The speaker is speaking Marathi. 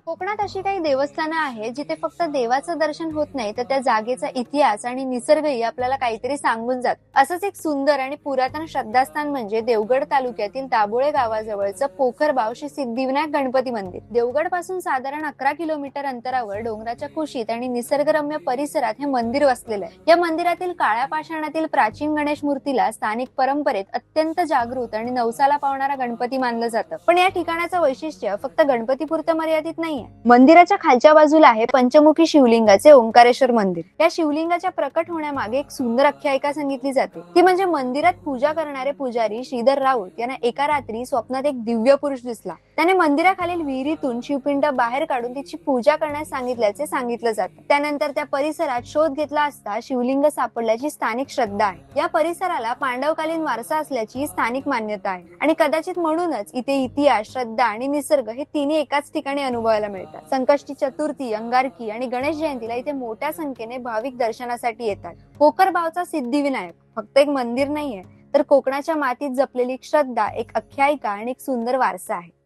कोकणात अशी काही देवस्थानं आहेत जिथे फक्त देवाचं दर्शन होत नाही तर त्या जागेचा इतिहास आणि निसर्गही आपल्याला काहीतरी सांगून जात. असंच एक सुंदर आणि पुरातन श्रद्धास्थान म्हणजे देवगड तालुक्यातील दाभोळे गावाजवळचं पोखरबाव श्री सिद्धिविनायक गणपती मंदिर. देवगड पासून साधारण 11 किलोमीटर अंतरावर डोंगराच्या कुशीत आणि निसर्गरम्य परिसरात हे मंदिर वसलेलं आहे. या मंदिरातील काळ्या पाषाणातील प्राचीन गणेश मूर्तीला स्थानिक परंपरेत अत्यंत जागृत आणि नवसाला पावणारा गणपती मानलं जातं. पण या ठिकाणाचं वैशिष्ट्य फक्त गणपतीपुरतं मर्यादित नाही. मंदिराच्या खालच्या बाजूला आहे पंचमुखी शिवलिंगाचे ओंकारेश्वर मंदिर. या शिवलिंगाच्या प्रकट होण्यामागे एक सुंदर आख्यायिका सांगितली जाते. ती म्हणजे मंदिरात पूजा करणारे पुजारी श्रीधर राऊत यांना एका रात्री स्वप्नात एक दिव्य पुरुष दिसला. त्याने मंदिराखालील विहिरीतून शिवपिंड बाहेर काढून तिची पूजा करण्यास सांगितल्याचे सांगितलं जातं. त्यानंतर त्या परिसरात शोध घेतला असता शिवलिंग सापडल्याची स्थानिक श्रद्धा आहे. या परिसराला पांडवकालीन वारसा असल्याची स्थानिक मान्यता आहे आणि कदाचित म्हणूनच इथे इतिहास, श्रद्धा आणि निसर्ग हे तिन्ही एकाच ठिकाणी अनुभवायला मिळतात. संकष्टी चतुर्थी, अंगारकी आणि गणेश जयंतीला इथे मोठ्या संख्येने भाविक दर्शनासाठी येतात. पोखरबावचा सिद्धिविनायक फक्त एक मंदिर नाहीये तर कोकणाच्या मातीत जपलेली श्रद्धा, एक आख्यायिका आणि एक सुंदर वारसा आहे.